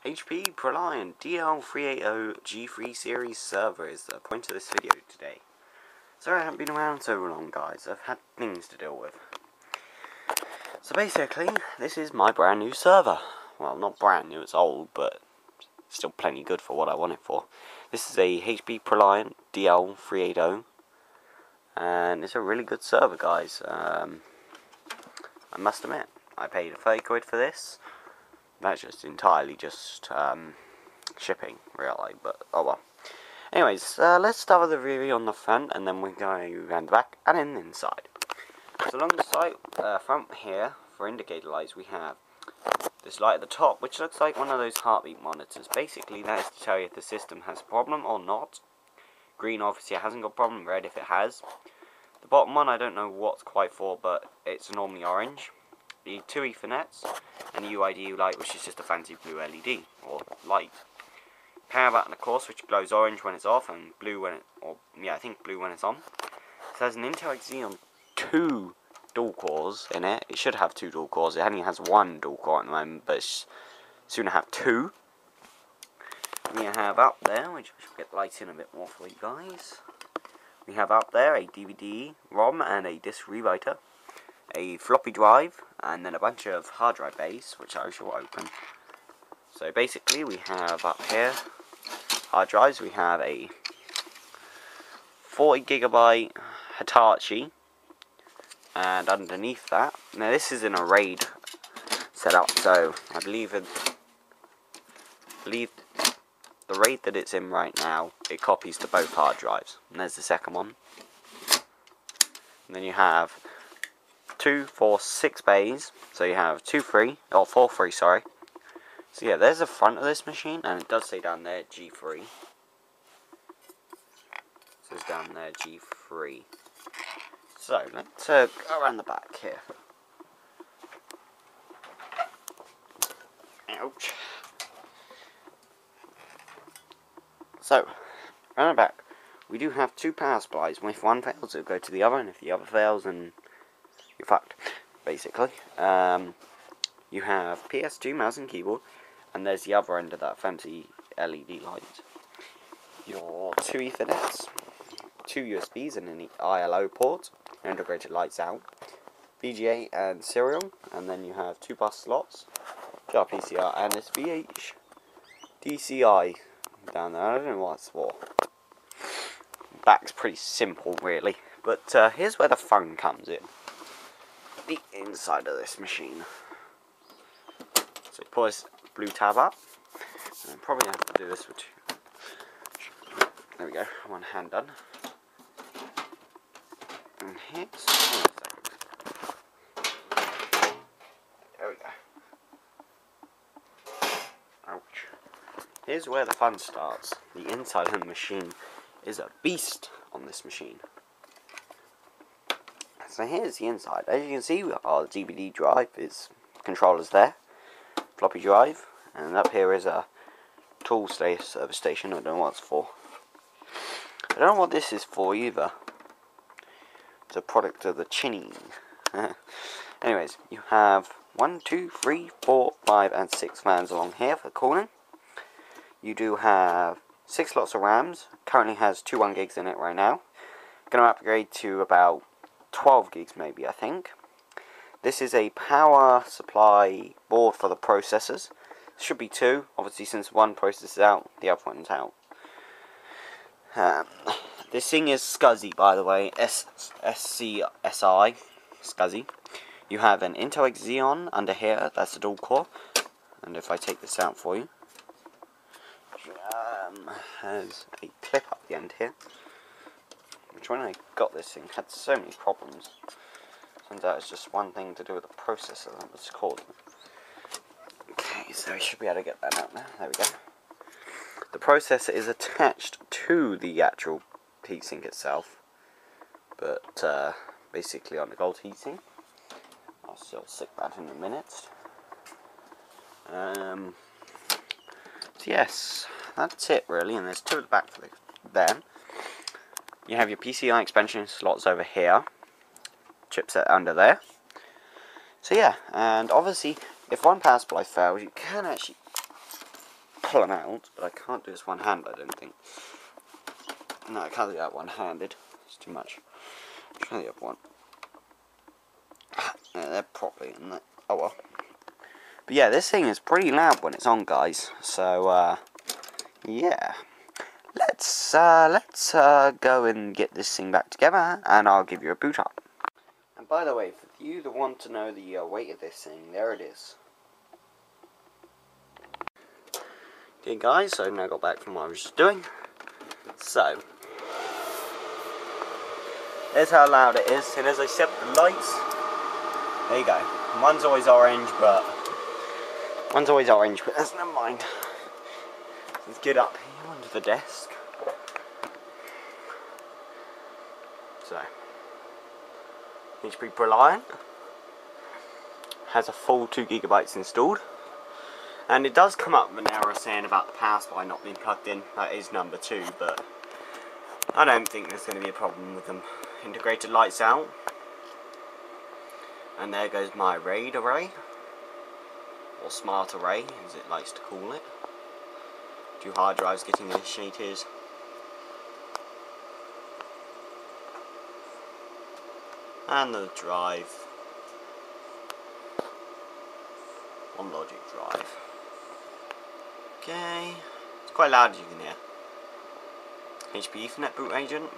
HP Proliant DL380 G3 series server is the point of this video today. Sorry I haven't been around so long, guys. I've had things to deal with. So basically, this is my brand new server. Well, not brand new, it's old, but still plenty good for what I want it for. This is a HP Proliant DL380, and it's a really good server, guys. I must admit, I paid 30 quid for this. That's just entirely just shipping, really, but oh well. Anyways, let's start with the review on the front, and then we're going around the back and then inside. So along the side, front here, for indicator lights, we have this light at the top, which looks like one of those heartbeat monitors. Basically, that is to tell you if the system has a problem or not. Green, obviously, it hasn't got a problem. Red, if it has. The bottom one, I don't know what's quite for, but it's normally orange. The two Ethernets, and the UID light, which is just a fancy blue LED, or light. Power button, of course, which glows orange when it's off, and blue when it, I think blue when it's on. It has an Intel Xeon 2 dual cores in it. It should have 2 dual cores. It only has 1 dual core at the moment, but it's soon to have 2. We have up there, which I should get the lights in a bit more for you guys. We have up there a DVD, ROM, and a disk rewriter, a floppy drive, and then a bunch of hard drive bays, which I shall open. So basically, we have up here hard drives. We have a 40GB Hitachi, and underneath that, now this is in a RAID setup, so I believe the RAID that it's in right now, it copies to both hard drives. And there's the second one. And then you have 2, 4, 6 bays. So you have 4 free, sorry. So yeah, there's the front of this machine, and it does say down there G3. It says down there G3. So let's go around the back here. Ouch. So, around the back, we do have 2 power supplies. If one fails, it'll go to the other, and if the other fails, then you're fucked, basically. You have PS2 mouse and keyboard, and there's the other end of that fancy LED light. Your 2 Ethernets, 2 USBs, and an ILO port, integrated lights out, VGA and serial, and then you have 2 bus slots, jar PCR, and this VH DCI down there. I don't know what it's for. Back's pretty simple, really, but here's where the phone comes in. The inside of this machine. So you pull this blue tab up, and I probably have to do this with 2. There we go, one hand done. And here's, there we go. Ouch. Here's where the fun starts. The inside of the machine is a beast on this machine. So here's the inside. As you can see, our DVD drive is controllers there, floppy drive, and up here is a tool service station. I don't know what it's for. I don't know what this is for either. It's a product of the chinning. Anyways, you have 1, 2, 3, 4, 5, and 6 fans along here for cooling. You do have 6 slots of RAMs. Currently has 2 1 gigs in it right now. Going to upgrade to about 12 gigs maybe, I think. This is a power supply board for the processors. It should be 2, obviously, since one processor is out, the other one's out. This thing is SCSI, by the way, SCSI, SCSI. You have an Intel Xeon under here, that's the dual core. And if I take this out for you, has a clip up the end here, which when I got this thing had so many problems. Turns out it's just one thing to do with the processor that was causing it. Okay, so we should be able to get that out now. There we go. The processor is attached to the actual heatsink itself, but basically on the gold heatsink. I'll still stick that in a minute. So yes, that's it really, and there's 2 at the back for there. You have your PCI expansion slots over here, chipset under there. So yeah, and obviously if one power supply fails, you can actually pull them out, but I can't do this one hand, I don't think. No, I can't do that one-handed. It's too much. Try the other one. Yeah, they're properly in there. Oh well. But yeah, this thing is pretty loud when it's on, guys. So, yeah. Let's go and get this thing back together, and I'll give you a boot up. And by the way, for you that want to know the weight of this thing, there it is. Okay guys, so I've now got back from what I was just doing. So, there's how loud it is, and as I set the lights, there you go. One's always orange, but that's never mind. Let's get up here onto the desk. So, HP Proliant has a full 2 GB installed, and it does come up with an error saying about the power supply not being plugged in. That is number 2, but I don't think there's going to be a problem with them. Integrated lights out, and there goes my RAID array, or smart array as it likes to call it. 2 hard drives getting initiated. And the drive, 1 logic drive. Okay, it's quite loud as you can hear. HP Ethernet boot agent.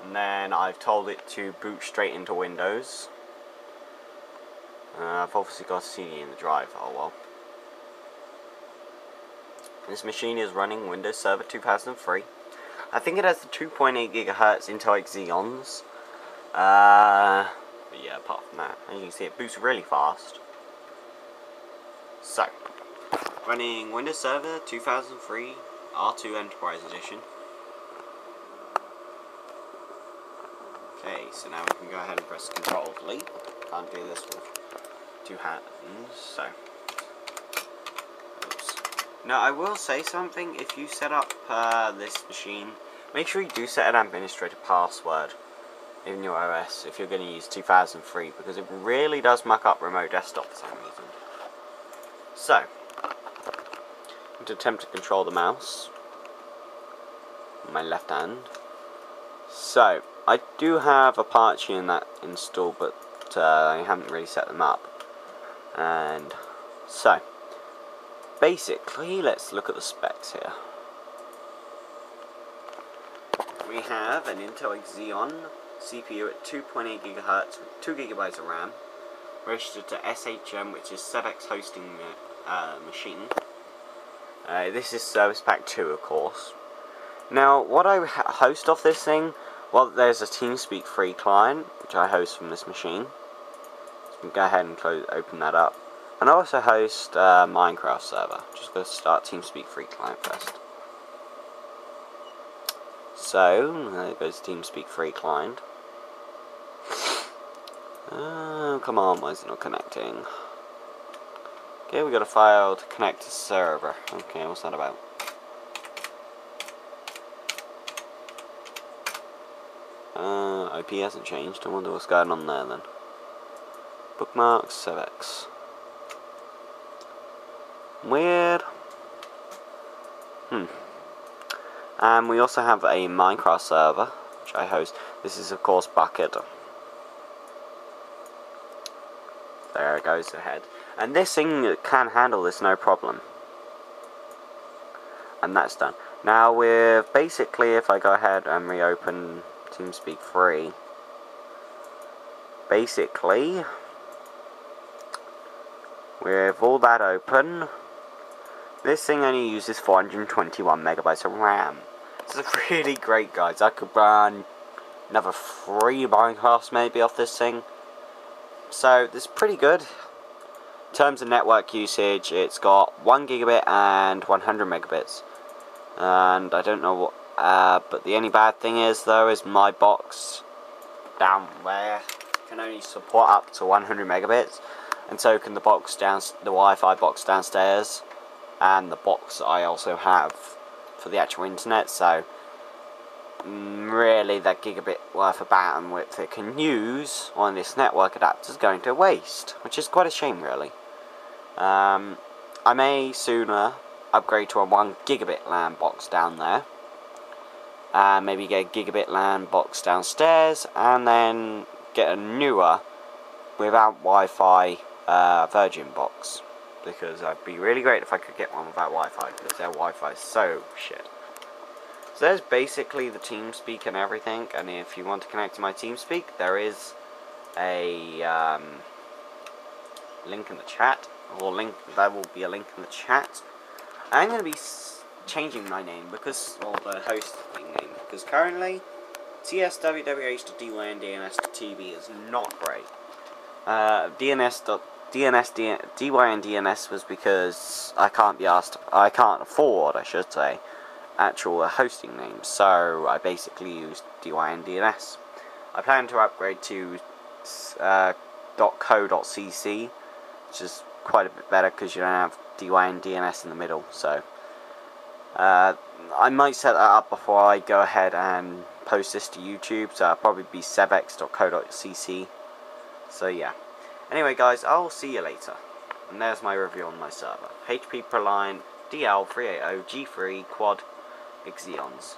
And then I've told it to boot straight into Windows. I've obviously got a CD in the drive, oh well. This machine is running Windows Server 2003. I think it has the 2.8 GHz Intel Xeons. But yeah, apart from that, as you can see, it boots really fast. So, running Windows Server 2003 R2 Enterprise Edition. Okay, so now we can go ahead and press Control Delete. Can't do this with 2 hands, so. Oops. Now, I will say something. If you set up this machine, make sure you do set an administrator password in your OS if you're going to use 2003, because it really does muck up remote desktop for some reason. So, to attempt to control the mouse on my left hand. So, I do have Apache in that installed, but I haven't really set them up. And so, basically, let's look at the specs here. We have an Intel Xeon CPU at 2.8 GHz with 2 GB of RAM, registered to SHM, which is SEDEX hosting machine. This is Service Pack 2, of course. Now, what I host off this thing, well, there's a TeamSpeak free client, which I host from this machine. So we can go ahead and open that up. And I also host a Minecraft server. Just going to start TeamSpeak free client first. So, there goes TeamSpeak free client. Oh, come on, why is it not connecting? Okay, we got a file to connect to server. Okay, what's that about? IP hasn't changed. I wonder what's going on there then. Bookmarks, SEDEX. Weird. And we also have a Minecraft server, which I host. This is, of course, Bucket. There it goes ahead. And this thing can handle this no problem. And that's done. Now, with basically, if I go ahead and reopen TeamSpeak 3, basically, with all that open, this thing only uses 421 megabytes of RAM. This is really great, guys. I could run another 3 Minecrafts maybe off this thing. So, this is pretty good. In terms of network usage, it's got 1 gigabit and 100 megabits. And I don't know what, but the only bad thing is, though, is my box down there can only support up to 100 megabits. And so can the box the Wi-Fi box downstairs, and the box I also have for the actual internet. So really that gigabit worth of bandwidth it can use on this network adapter is going to waste, which is quite a shame, really. I may sooner upgrade to a 1 gigabit LAN box down there, and maybe get a gigabit LAN box downstairs, and then get a newer without Wi-Fi Virgin box, because it'd be really great if I could get one without Wi-Fi, because their Wi-Fi is so shit. So there's basically the TeamSpeak and everything, and if you want to connect to my TeamSpeak, there is a link in the chat, or there will be a link in the chat. I'm going to be changing my name, because, or the hosting name, because currently tswwh.dynDNS.tv is not great. DYNDNS was because I can't afford, I should say, actual hosting names, so I basically used DYNDNS. I plan to upgrade to .co.cc, which is quite a bit better because you don't have DYNDNS in the middle, so I might set that up before I go ahead and post this to YouTube, so it'll probably be sevx.co.cc. So yeah. Anyway guys, I'll see you later. And there's my review on my server. HP Proliant DL380 G3 Quad Xeons.